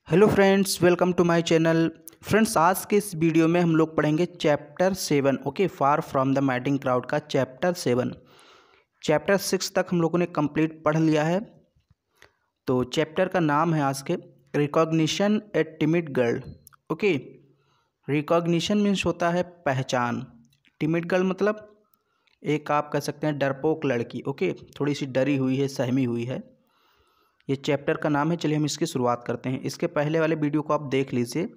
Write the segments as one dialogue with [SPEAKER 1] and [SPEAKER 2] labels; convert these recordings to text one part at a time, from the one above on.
[SPEAKER 1] Hello friends, welcome to my channel. Friends, आज के इस वीडियो में हम लोग पढ़ेंगे chapter 7। Okay, far from the madding crowd का चैप्टर 7। चैप्टर 6 तक हम लोगों ने कंप्लीट पढ़ लिया है। तो चैप्टर का नाम है आज के recognition a timid girl. Okay, recognition means होता है पहचान। टिमिड गर्ल मतलब एक आप कह सकते हैं डरपोक लड़की। ओके, थोड़ी सी डरी हुई है, सहमी हुई है। ये चैप्टर का नाम है। चलिए हम इसकी शुरुआत करते हैं। इसके पहले वाले वीडियो को आप देख लीजिए।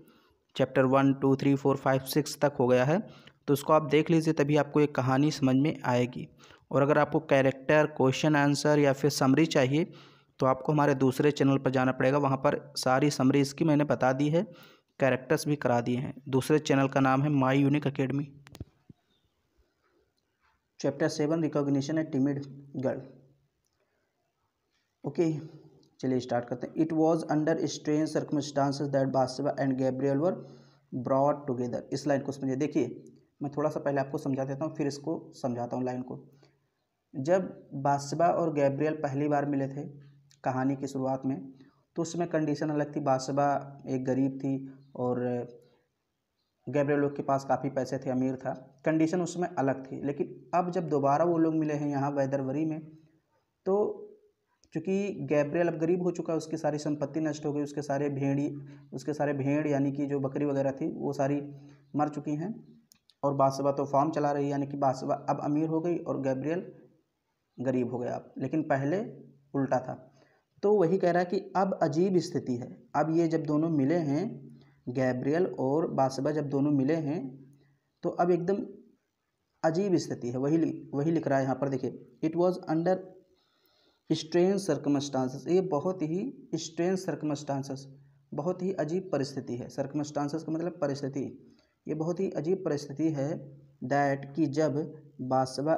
[SPEAKER 1] चैप्टर 1 2 3 4 5 6 तक हो गया है, तो उसको आप देख लीजिए, तभी आपको एक कहानी समझ में आएगी। और अगर आपको कैरेक्टर, क्वेश्चन आंसर या फिर समरी चाहिए तो आपको हमारे दूसरे चैनल पर जाना पड़ेगा। वहाँ पर सारी समरी इसकी मैंने बता दी है, कैरेक्टर्स भी करा दिए हैं। दूसरे चैनल का नाम है my unique academy. Chapter 7 recognition a timid girl. Okay, चलिए स्टार्ट करते हैं। It was under strange circumstances that Bathsheba and Gabriel were brought together. इस लाइन को समझिए। देखिए, मैं थोड़ा सा पहले आपको समझा देता हूँ, फिर इसको समझाता हूँ लाइन को। जब बासवा और गैब्रियल पहली बार मिले थे कहानी की शुरुआत में, तो उसमें कंडीशन अलग थी। बासवा एक गरीब थी और गैब्रियल लोग के पास काफ़ी पैसे थे, अमीर था। कंडीशन उसमें अलग थी। लेकिन अब जब दोबारा वो लोग मिले हैं यहाँ वैदरवरी में, तो चूँकि गैब्रियल अब गरीब हो चुका है, उसकी सारी संपत्ति नष्ट हो गई, उसके सारे भेड़ यानी कि जो बकरी वगैरह थी वो सारी मर चुकी हैं। और बासवा तो फार्म चला रही है, यानी कि बासवा अब अमीर हो गई और गैब्रियल गरीब हो गया अब। लेकिन पहले उल्टा था। तो वही कह रहा है कि अब अजीब स्थिति है। अब ये जब दोनों मिले हैं, गैब्रियल और बासवा जब दोनों मिले हैं, तो अब एकदम अजीब स्थिति है। वही लिख रहा है यहाँ पर। देखिए, it was under strange circumstances. ये बहुत ही स्ट्रेंज सर्कमस्टांसेस, बहुत ही अजीब परिस्थिति है। सर्कमस्टांसेस का मतलब परिस्थिति। ये बहुत ही अजीब परिस्थिति है। दैट कि जब बासवा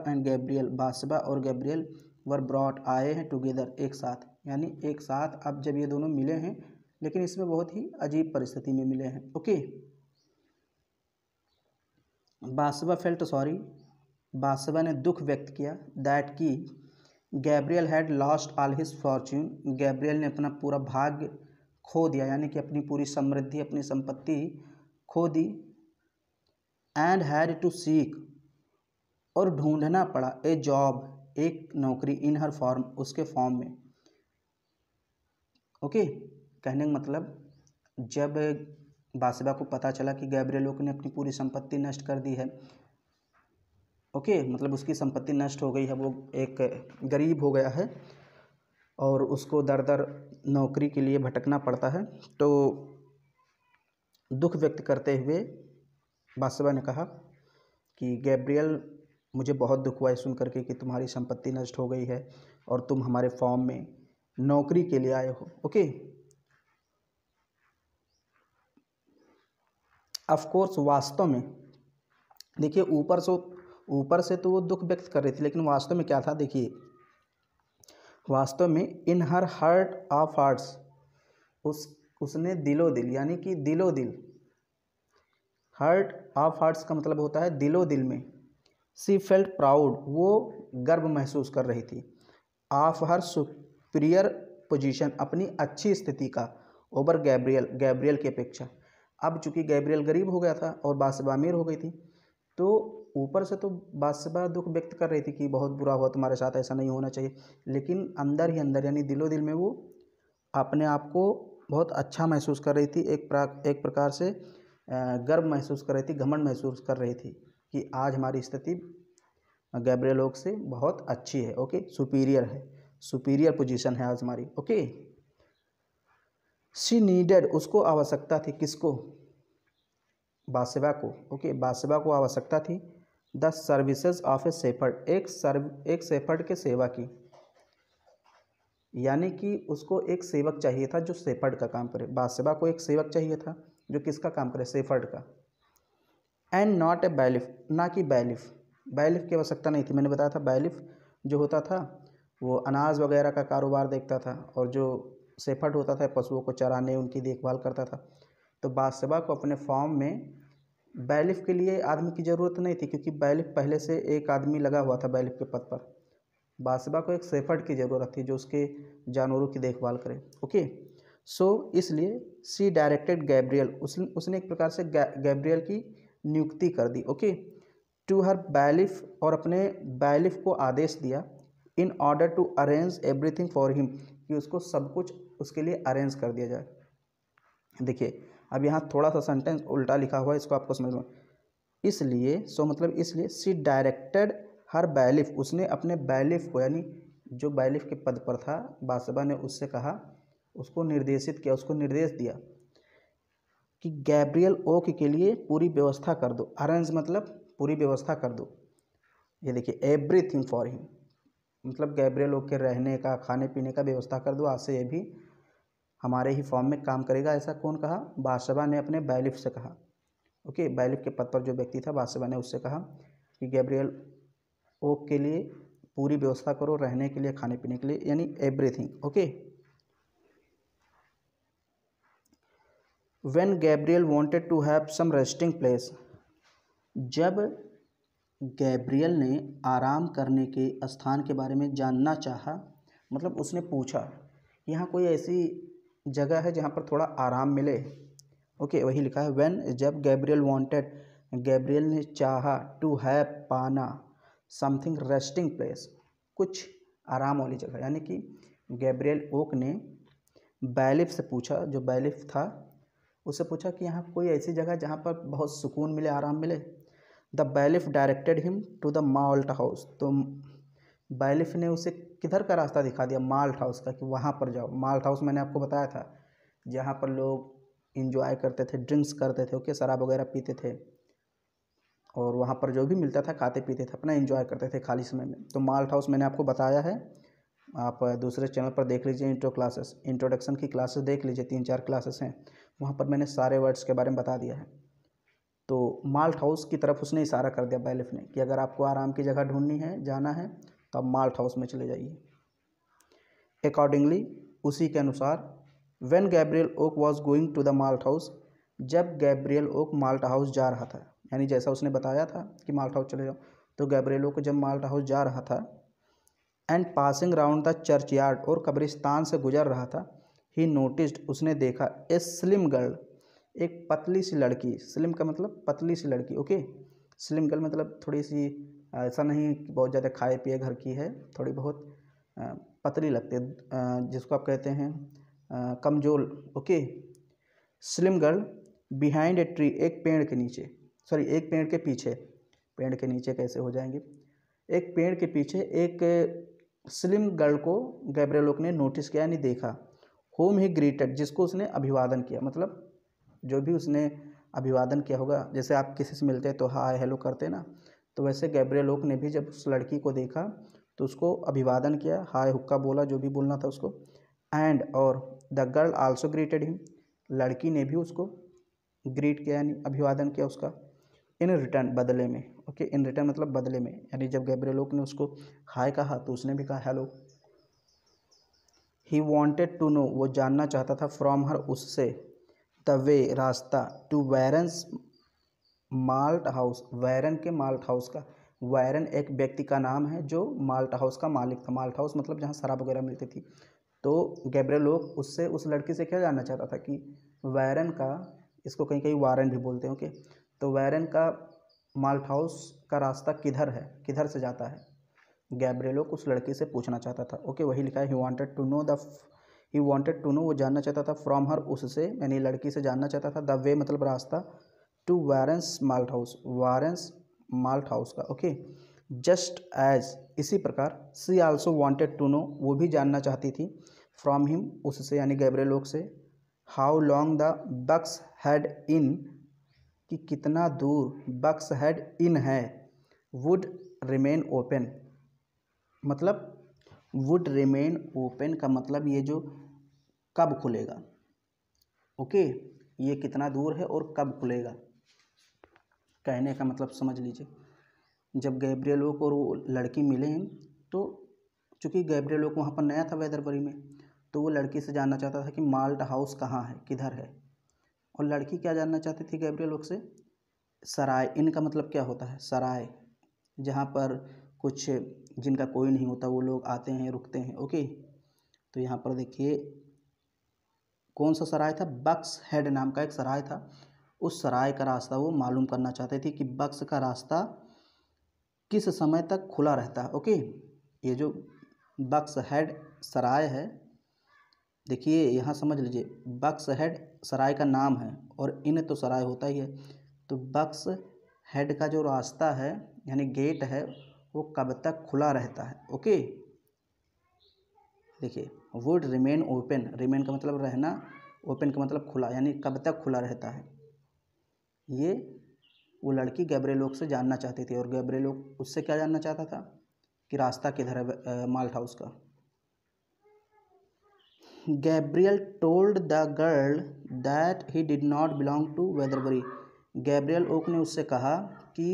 [SPEAKER 1] और गैब्रियल वर ब्रॉट आए हैं टुगेदर, एक साथ, यानी एक साथ अब जब ये दोनों मिले हैं, लेकिन इसमें बहुत ही अजीब परिस्थिति में मिले हैं। Okay, Basava felt sorry, Basava ने दुख व्यक्त किया। दैट कि Gabriel had lost all his Fortune. Gabriel ने अपना पूरा भाग्य खो दिया, यानी कि अपनी पूरी समृद्धि, अपनी संपत्ति खो दी। एंड हैड टू सीक, और ढूंढना पड़ा, ए जॉब, एक नौकरी, इन हर फॉर्म, उसके फॉर्म में। ओके, कहने का मतलब, जब बासवा को पता चला कि गैब्रियल लोग ने अपनी पूरी संपत्ति नष्ट कर दी है, ओके, मतलब उसकी संपत्ति नष्ट हो गई है, वो एक गरीब हो गया है और उसको दर दर नौकरी के लिए भटकना पड़ता है, तो दुख व्यक्त करते हुए बासवा ने कहा कि गैब्रियल, मुझे बहुत दुख हुआ है सुन करके कि तुम्हारी संपत्ति नष्ट हो गई है और तुम हमारे फॉर्म में नौकरी के लिए आए हो। ओके, ऑफ कोर्स, वास्तव में देखिए, ऊपर से तो वो दुख व्यक्त कर रही थी, लेकिन वास्तव में क्या था, देखिए, वास्तव में इन हर हार्ट ऑफ हार्ट्स, उसने दिलो दिल, यानी कि दिलो दिल, हार्ट ऑफ हार्ट्स का मतलब होता है दिलो दिल में। सी फेल्ट प्राउड, वो गर्व महसूस कर रही थी। ऑफ हर सुपीरियर पोजीशन, अपनी अच्छी स्थिति का। ओवर गैब्रियल की अपेक्षा। अब चूंकि गैब्रियल गरीब हो गया था और बासवा अमीर हो गई थी, तो ऊपर से तो बासवा दुख व्यक्त कर रही थी कि बहुत बुरा हुआ तुम्हारे साथ, ऐसा नहीं होना चाहिए, लेकिन अंदर ही अंदर, यानी दिलो दिल में, वो अपने आप को बहुत अच्छा महसूस कर रही थी। एक प्रकार से गर्व महसूस कर रही थी, घमंड महसूस कर रही थी कि आज हमारी स्थिति गैब्रियल लोग से बहुत अच्छी है। ओके, सुपीरियर है, सुपीरियर पोजीशन है आज हमारी। ओके, शी नीडेड, उसको आवश्यकता थी, किसको, बासवा को। ओके, बासवा को आवश्यकता थी the services of A shepherd, एक शेफर्ड के सेवा की, यानी कि उसको एक सेवक चाहिए था जो शेफर्ड का काम करे। बासवा को एक सेवक चाहिए था जो किसका काम करे, शेफर्ड का। एंड नॉट ए बैलिफ, ना कि बैलिफ। बैलिफ की आवश्यकता नहीं थी। मैंने बताया था बैलिफ जो होता था वो अनाज वगैरह का कारोबार देखता था, और जो शेफर्ड होता था पशुओं को चराने, उनकी देखभाल करता था। तो बासवा को अपने फॉर्म में बैलिफ के लिए आदमी की ज़रूरत नहीं थी, क्योंकि बैलिफ पहले से एक आदमी लगा हुआ था बैलिफ के पद पर। बासवा को एक शेफर्ड की ज़रूरत थी जो उसके जानवरों की देखभाल करे। ओके, सो इसलिए सी डायरेक्टेड गैब्रियल, उसने एक प्रकार से गैब्रियल की नियुक्ति कर दी, ओके, टू हर बैलिफ, और अपने बैलिफ को आदेश दिया, in order to arrange everything for him, कि उसको सब कुछ उसके लिए अरेंज कर दिया जाए। देखिए अब यहाँ थोड़ा सा सेंटेंस उल्टा लिखा हुआ है, इसको आपको समझ में, इसलिए सो मतलब इसलिए सी डायरेक्टेड हर बैलिफ, उसने अपने बैलिफ को, यानी जो बैलिफ के पद पर था, बासबा ने उससे कहा, उसको निर्देशित किया, उसको निर्देश दिया कि गैब्रियल ओक के लिए पूरी व्यवस्था कर दो। अरेंज मतलब पूरी व्यवस्था कर दो। ये देखिए एवरीथिंग फॉर हिम, मतलब गैब्रियल ओक के रहने का, खाने पीने का व्यवस्था कर दो, आज से ये भी हमारे ही फॉर्म में काम करेगा। ऐसा कौन कहा? बासबा ने अपने बैलिफ से कहा, ओके, बैलिफ के पद पर जो व्यक्ति था बासबा ने उससे कहा कि गैब्रियल ओक के लिए पूरी व्यवस्था करो, रहने के लिए, खाने पीने के लिए, यानी everything, okay. When Gabriel wanted to have some resting place, जब गैब्रियल ने आराम करने के स्थान के बारे में जानना चाहा, मतलब उसने पूछा यहाँ कोई ऐसी जगह है जहाँ पर थोड़ा आराम मिले, ओके, वही लिखा है व्हेन, जब गैब्रियल वांटेड, गैब्रियल ने चाहा, टू हैव, पाना, समथिंग रेस्टिंग प्लेस, कुछ आराम वाली जगह, यानी कि गैब्रियल ओक ने बैलिफ से पूछा, जो बैलिफ था उससे पूछा कि यहाँ कोई ऐसी जगह जहाँ पर बहुत सुकून मिले, आराम मिले। The bailiff directed him to the malt house, तो बैलिफ ने उसे किधर का रास्ता दिखा दिया? माल्ट हाउस का, कि वहाँ पर जाओ। माल्ट हाउस मैंने आपको बताया था जहाँ पर लोग इंजॉय करते थे, ड्रिंक्स करते थे, ओके, शराब वगैरह पीते थे, और वहाँ पर जो भी मिलता था खाते पीते थे, अपना एंजॉय करते थे खाली समय में। तो माल्ट हाउस मैंने आपको बताया है, आप दूसरे चैनल पर देख लीजिए, इंट्रोडक्शन की क्लासेस देख लीजिए, 3-4 क्लासेस हैं, वहाँ पर मैंने सारे वर्ड्स के बारे में बता दिया है। तो माल्ट हाउस की तरफ उसने इशारा कर दिया बैलिफ ने, कि अगर आपको आराम की जगह ढूंढनी है, जाना है, तो आप माल्ट हाउस में चले जाइए। अकॉर्डिंगली, उसी के अनुसार, when Gabriel Oak was going to the malt house, जब गैब्रियल ओक माल्ट हाउस जा रहा था, यानी जैसा उसने बताया था कि माल्ट हाउस चले जाओ, तो गैब्रियल ओक जब माल्ट हाउस जा रहा था, and passing round the church yard, और कब्रिस्तान से गुजर रहा था, ही नोटिस्ड, उसने देखा, ए स्लिम गर्ल, एक पतली सी लड़की, स्लिम का मतलब पतली सी लड़की, ओके, स्लिम गर्ल मतलब थोड़ी सी, ऐसा नहीं कि बहुत ज़्यादा खाए पिए घर की है, थोड़ी बहुत पतली लगती है, जिसको आप कहते हैं कमजोर, okay, slim girl behind a tree, एक पेड़ के नीचे, सॉरी एक पेड़ के पीछे, पेड़ के नीचे कैसे हो जाएंगे, एक पेड़ के पीछे एक स्लिम गर्ल को गैब्रियल ओक ने नोटिस किया, यानी देखा, होम ही ग्रीटेड, जिसको उसने अभिवादन किया, मतलब जो भी उसने अभिवादन किया होगा, जैसे आप किसी से मिलते हैं तो हाय हेलो करते ना, तो वैसे गैब्रियल ओक ने भी जब उस लड़की को देखा तो उसको अभिवादन किया, हाय हुक्का बोला, जो भी बोलना था उसको, एंड, और the girl also greeted him, लड़की ने भी उसको ग्रीट किया, यानी अभिवादन किया उसका, इन रिटर्न, बदले में, ओके, इन रिटर्न मतलब बदले में, यानी जब गैब्रियल ओक ने उसको हाय कहा तो उसने भी कहा hello. He wanted to know, वो जानना चाहता था, फ्रॉम हर, उससे, द वे, रास्ता, टू वैरन्स माल्ट हाउस, वैरन के माल्ट हाउस का, वैरन एक व्यक्ति का नाम है जो माल्ट हाउस का मालिक था, माल्ट हाउस मतलब जहाँ शराब वगैरह मिलती थी। तो गैब्रियल ओक उससे, उस लड़की से क्या जानना चाहता था कि वैरन का, इसको कहीं कहीं वारन भी बोलते हैं, ओके, तो वैरन का माल्ट हाउस का रास्ता किधर है, किधर से जाता है, गैब्रियल ओक उस लड़की से पूछना चाहता था, ओके, वही लिखा है, ही वांटेड टू नो, वो जानना चाहता था, फ्रॉम हर, उससे, यानी लड़की से जानना चाहता था, द वे मतलब रास्ता, to Warren's malt house, Warren's malt house का, ओके, जस्ट एज, इसी प्रकार, she also wanted to know, वो भी जानना चाहती थी, फ्रॉम हिम, उससे, यानी गैब्रियल ओक से, how long the Buck's Head inn, कि कितना दूर बक्स हेड इन है, वुड रिमेन ओपन, मतलब वुड रिमेन ओपन का मतलब ये जो कब खुलेगा, ओके, ये कितना दूर है और कब खुलेगा, कहने का मतलब समझ लीजिए। जब गैब्रियल ओक और वो लड़की मिले तो चूँकि गैब्रियल ओक वहाँ पर नया था वेदरबरी में, तो वो लड़की से जानना चाहता था कि माल्ट हाउस कहाँ है, किधर है, और लड़की क्या जानना चाहती थी गैब्रियल ओक से, सराय, इनका मतलब क्या होता है, सराय, जहाँ पर कुछ जिनका कोई नहीं होता वो लोग आते हैं, रुकते हैं, ओके, तो यहाँ पर देखिए कौन सा सराय था? बक्स हेड नाम का एक सराय था। उस सराय का रास्ता वो मालूम करना चाहते थे कि बक्स का रास्ता किस समय तक खुला रहता है। ओके, ये जो बक्स हेड सराय है, देखिए यहाँ समझ लीजिए, बक्स हेड सराय का नाम है और इन तो सराय होता ही है। तो बक्स हेड का जो रास्ता है यानी गेट है वो कब तक खुला रहता है। ओके, देखिए वुड रिमेन ओपन, रिमेन का मतलब रहना, ओपन का मतलब खुला, यानी कब तक खुला रहता है। ये वो लड़की गैब्रिएल से जानना चाहती थी और गैब्रिएल उससे क्या जानना चाहता था कि रास्ता किधर है माल्ट हाउस का। Gabriel told the girl that he did not belong to Weatherbury. Gabriel Oak ने उससे कहा कि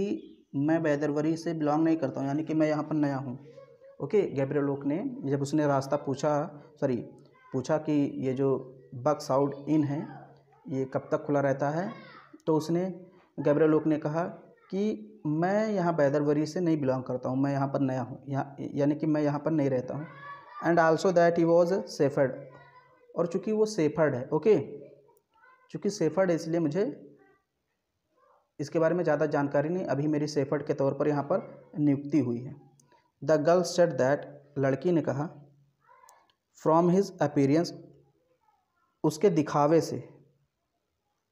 [SPEAKER 1] मैं वेदरबरी से बिलोंग नहीं करता हूँ, यानी कि मैं यहाँ पर नया हूँ। ओके, गैब्रियल ओक ने जब उसने रास्ता पूछा कि ये जो बक्स आउट इन है ये कब तक खुला रहता है, तो उसने गैब्रियल ओक ने कहा कि मैं यहाँ वेदरबरी से नहीं बिलोंग करता हूँ, मैं यहाँ पर नया हूँ, यानी कि मैं यहाँ पर नहीं रहता हूँ। And also that he was shepherd, और चूँकि वो सेफर्ड है। ओके, चूँकि सेफर्ड है इसलिए मुझे इसके बारे में ज़्यादा जानकारी नहीं, अभी मेरी सेफर्ड के तौर पर यहाँ पर नियुक्ति हुई है। द गर्ल सेड दैट, लड़की ने कहा, फ्रॉम हिज अपीयरेंस, उसके दिखावे से,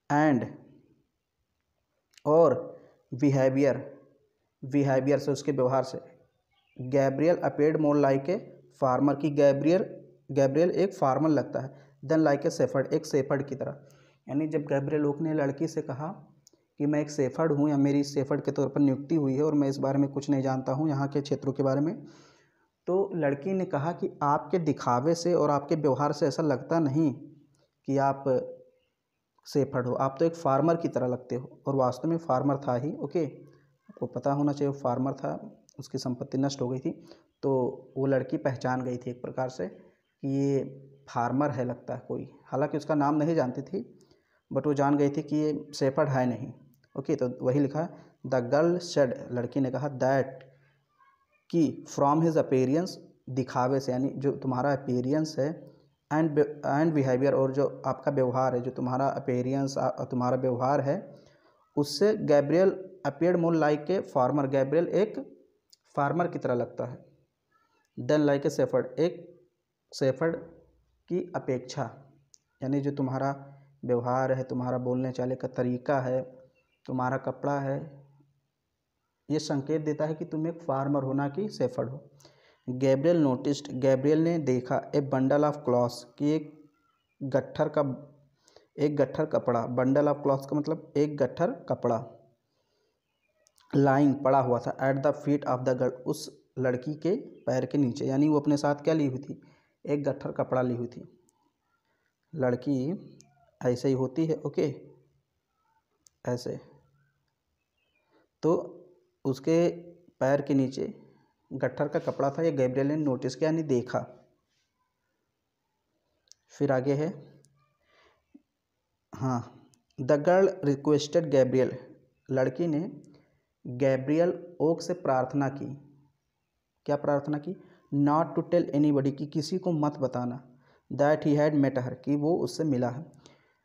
[SPEAKER 1] एंड और बिहेवियर, बिहेवियर से उसके व्यवहार से, Gabriel appeared more like a farmer, की गैब्रियल एक फार्मर लगता है, देन लाइक ए सेफर्ड, एक सेफर्ड की तरह। यानी जब गैब्रियल ओक ने लड़की से कहा कि मैं एक सेफर्ड हूँ या मेरी सेफर्ड के तौर पर नियुक्ति हुई है और मैं इस बारे में कुछ नहीं जानता हूँ यहाँ के क्षेत्रों के बारे में, तो लड़की ने कहा कि आपके दिखावे से और आपके व्यवहार से ऐसा लगता नहीं कि आप सेफर्ड हो, आप तो एक फार्मर की तरह लगते हो। और वास्तव में फार्मर था ही। ओके, आपको पता होना चाहिए वो फार्मर था, उसकी संपत्ति नष्ट हो गई थी, तो वो लड़की पहचान गई थी एक प्रकार से कि ये फार्मर है लगता है कोई, हालांकि उसका नाम नहीं जानती थी, बट वो जान गई थी कि ये सेफर्ड है नहीं। ओके, तो वही लिखा, द गर्ल सेड, लड़की ने कहा, दैट, कि फ्रॉम हिज अपीयरेंस, दिखावे से, यानी जो तुम्हारा अपीयरेंस है, एंड बिहेवियर, और जो आपका व्यवहार है, जो तुम्हारा अपीयरेंस तुम्हारा व्यवहार है, उससे Gabriel appeared more like a farmer, Gabriel एक फार्मर की तरह लगता है, देन लाइक ए सेफर्ड, एक सेफर्ड की अपेक्षा, यानी जो तुम्हारा व्यवहार है, तुम्हारा बोलने चाले का तरीका है, तुम्हारा कपड़ा है, ये संकेत देता है कि तुम एक फार्मर हो ना कि सेफर्ड हो। गैब्रियल नोटिस्ड, गैब्रियल ने देखा, ए बंडल ऑफ क्लॉथ्स, कि एक गट्ठर कपड़ा, बंडल ऑफ क्लॉथ्स का मतलब एक गट्ठर कपड़ा, लाइंग पड़ा हुआ था, at the feet of the girl, उस लड़की के पैर के नीचे, यानी वो अपने साथ क्या ली हुई थी, एक गट्ठर कपड़ा ली हुई थी। लड़की ऐसे ही होती है। ओके, ऐसे, तो उसके पैर के नीचे गट्ठर का कपड़ा था, ये गैब्रियल ने नोटिस किया, यानी देखा। फिर आगे है, हाँ, द गर्ल रिक्वेस्टेड गैब्रियल, लड़की ने गैब्रियल ओक से प्रार्थना की, क्या प्रार्थना की, नॉट टू टेल एनीबडी, कि किसी को मत बताना, that he had met her, कि वो उससे मिला है।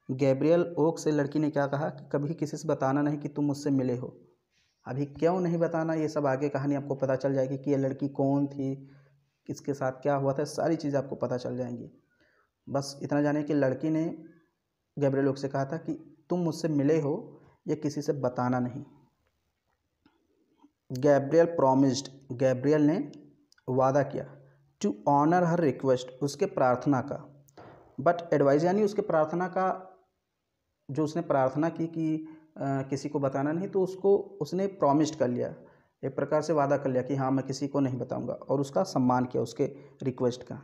[SPEAKER 1] गैब्रियल ओक से लड़की ने क्या कहा कि कभी किसी से बताना नहीं कि तुम मुझसे मिले हो। अभी क्यों नहीं बताना, ये सब आगे कहानी आपको पता चल जाएगी कि ये लड़की कौन थी, किसके साथ क्या हुआ था, सारी चीज़ें आपको पता चल जाएंगी। बस इतना जाने कि लड़की ने गैब्रियल ओक से कहा था कि तुम मुझसे मिले हो, ये किसी से बताना नहीं। गैब्रियल प्रॉमिस्ड, गैब्रियल ने वादा किया, टू ऑनर हर रिक्वेस्ट, उसके प्रार्थना का, बट एडवाइज, यानी उसके प्रार्थना का, जो उसने प्रार्थना की कि किसी को बताना नहीं, तो उसने प्रॉमिस्ड कर लिया, एक प्रकार से वादा कर लिया कि हाँ मैं किसी को नहीं बताऊंगा, और उसका सम्मान किया उसके रिक्वेस्ट का।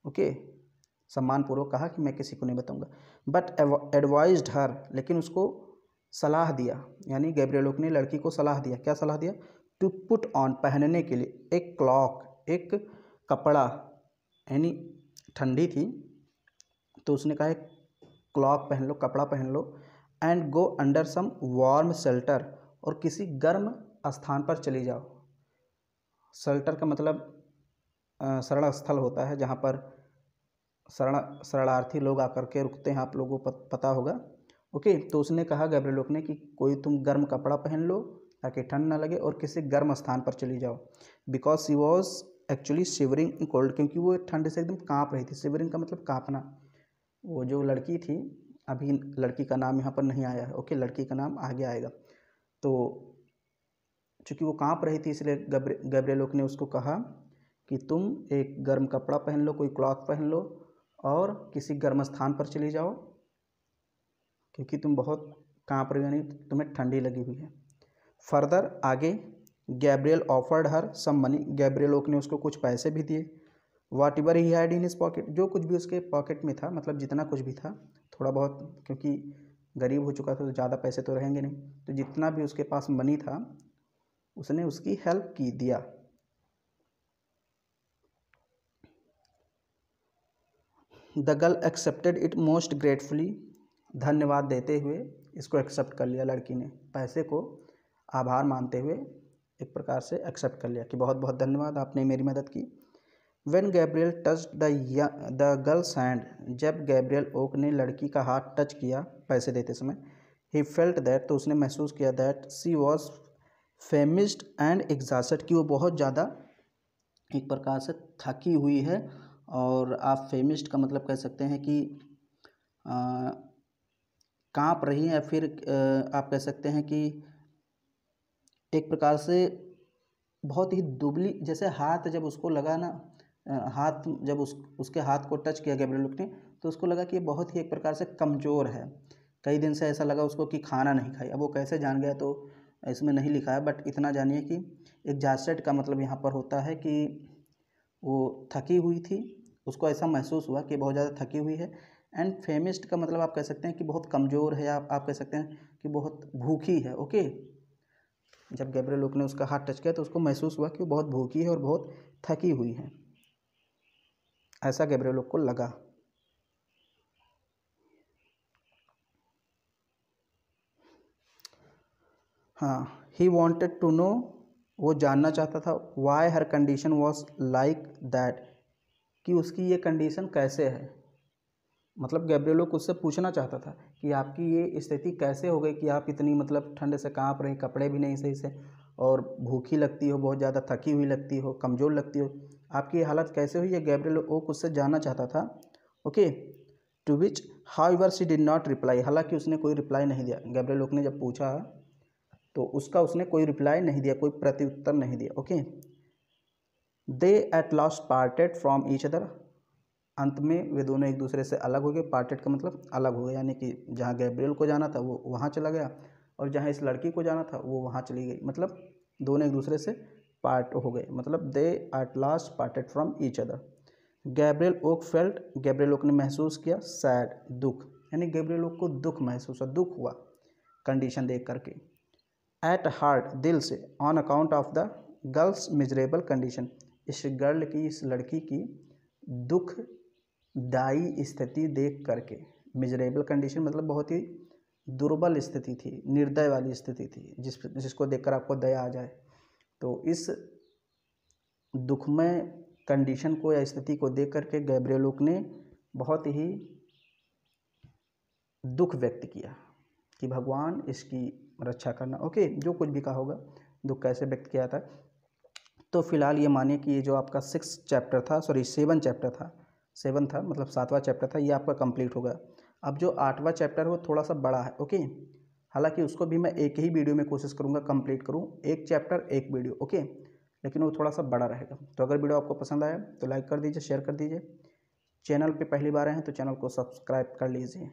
[SPEAKER 1] ओके, सम्मानपूर्वक कहा कि मैं किसी को नहीं बताऊंगा। बट एडवाइज्ड हर, लेकिन उसको सलाह दिया, यानी गैब्रियल ओक ने लड़की को सलाह दिया, क्या सलाह दिया, टू पुट ऑन, पहनने के लिए, एक क्लॉक, एक कपड़ा, यानी ठंडी थी तो उसने कहा एक क्लॉक पहन लो, कपड़ा पहन लो, and go under some warm shelter, और किसी गर्म स्थान पर चली जाओ। शेल्टर का मतलब शरण स्थल होता है जहाँ पर शरणार्थी लोग आकर के रुकते हैं, आप लोगों को पता होगा। ओके, तो उसने कहा गैब्रिएल ने कि कोई तुम गर्म कपड़ा पहन लो ताकि ठंड ना लगे और किसी गर्म स्थान पर चली जाओ, because she was actually shivering in cold, क्योंकि वो ठंड से एकदम काँप रही थी। शिवरिंग का मतलब काँपना। वो जो लड़की थी, अभी लड़की का नाम यहाँ पर नहीं आया है, ओके, लड़की का नाम आगे आएगा। तो चूँकि वो काँप रही थी इसलिए गैब्रिएल ने उसको कहा कि तुम एक गर्म कपड़ा पहन लो, कोई क्लॉथ पहन लो और किसी गर्म स्थान पर चली जाओ, क्योंकि तुम बहुत काँप रही हो, नहीं तुम्हें ठंडी लगी हुई है। फर्दर आगे Gabriel offered her some money, Gabriel ने उसको कुछ पैसे भी दिए। Whatever he had in his pocket, जो कुछ भी उसके पॉकेट में था, मतलब जितना कुछ भी था, थोड़ा बहुत, क्योंकि गरीब हो चुका था तो ज़्यादा पैसे तो रहेंगे नहीं, तो जितना भी उसके पास मनी था उसने उसकी हेल्प की, दिया। The girl accepted it most gratefully, धन्यवाद देते हुए इसको एक्सेप्ट कर लिया लड़की ने, पैसे को आभार मानते हुए एक प्रकार से एक्सेप्ट कर लिया कि बहुत बहुत धन्यवाद, आपने मेरी मदद की। When Gabriel touched the girl's hand, जब गैब्रियल ओक ने लड़की का हाथ टच किया पैसे देते समय, he felt that, तो उसने महसूस किया that she was famished and exhausted, कि वो बहुत ज़्यादा एक प्रकार से थकी हुई है। और आप फेमिस्ट का मतलब कह सकते हैं कि काँप रही है, या फिर आप कह सकते हैं कि एक प्रकार से बहुत ही दुबली, जैसे हाथ जब उसको लगा ना, हाथ जब उसके हाथ को टच किया गैब्रिएल ने, तो उसको लगा कि ये बहुत ही एक प्रकार से कमज़ोर है। कई दिन से ऐसा लगा उसको कि खाना नहीं खाई। अब वो कैसे जान गया तो इसमें नहीं लिखा है, बट इतना जानिए कि एग्जॉस्टेड का मतलब यहाँ पर होता है कि वो थकी हुई थी, उसको ऐसा महसूस हुआ कि बहुत ज़्यादा थकी हुई है। एंड फेमिस्ट का मतलब आप कह सकते हैं कि बहुत कमज़ोर है, आप कह सकते हैं कि बहुत भूखी है। ओके, जब गैब्रिएल ने उसका हाथ टच किया तो उसको महसूस हुआ कि वो बहुत भूखी है और बहुत थकी हुई है, ऐसा गैब्रिएल को लगा। हाँ, ही वॉन्टेड टू नो, वो जानना चाहता था, why her condition was like that, कि उसकी ये कंडीशन कैसे है। मतलब गैब्रिएल उससे पूछना चाहता था कि आपकी ये स्थिति कैसे हो गई कि आप इतनी मतलब ठंड से काँप रही, कपड़े भी नहीं सही से, और भूखी लगती हो, बहुत ज़्यादा थकी हुई लगती हो, कमज़ोर लगती हो, आपकी ये हालत कैसे हुई है, गैब्रिएल उससे जानना चाहता था। Okay, to which however she did not reply, हालांकि उसने कोई रिप्लाई नहीं दिया। गैब्रिएल ने जब पूछा तो उसने कोई रिप्लाई नहीं दिया, कोई प्रत्युत्तर नहीं दिया। Okay, they at last parted from each other, अंत में वे दोनों एक दूसरे से अलग हो गए। पार्टेड का मतलब अलग हो गए, यानी कि जहाँ गैब्रिएल को जाना था वो वहाँ चला गया, और जहाँ इस लड़की को जाना था वो वहाँ चली गई, मतलब दोनों एक दूसरे से पार्ट हो गए, मतलब they at last parted from each other. Gabriel Oak felt, Gabriel Oak ने महसूस किया, सैड, दुख, यानी गैब्रिएल ओक को दुख महसूस हुआ, दुख हुआ कंडीशन देख करके। एट हार्ट, दिल से, on account of the girls miserable condition, इस गर्ल की, इस लड़की की दुखदायी स्थिति देख करके। मिजरेबल कंडीशन मतलब बहुत ही दुर्बल स्थिति थी, निर्दय वाली स्थिति थी, जिसको देखकर आपको दया आ जाए। तो इस दुखमय कंडीशन को या स्थिति को देख करके गैब्रिएल ने बहुत ही दुख व्यक्त किया कि भगवान इसकी रक्षा करना। ओके, जो कुछ भी कहा होगा, दुख कैसे व्यक्त किया था। तो फिलहाल ये मानिए कि ये जो आपका 6 चैप्टर था, सॉरी 7 चैप्टर था, 7 था मतलब 7वां चैप्टर था, ये आपका कंप्लीट होगा। अब जो 8वां चैप्टर है वो थोड़ा सा बड़ा है। ओके, हालांकि उसको भी मैं एक ही वीडियो में कोशिश करूँगा कंप्लीट करूँ, एक चैप्टर एक वीडियो। ओके, लेकिन वो थोड़ा सा बड़ा रहेगा। तो अगर वीडियो आपको पसंद आया तो लाइक कर दीजिए, शेयर कर दीजिए। चैनल पे पहली बार आए हैं तो चैनल को सब्सक्राइब कर लीजिए।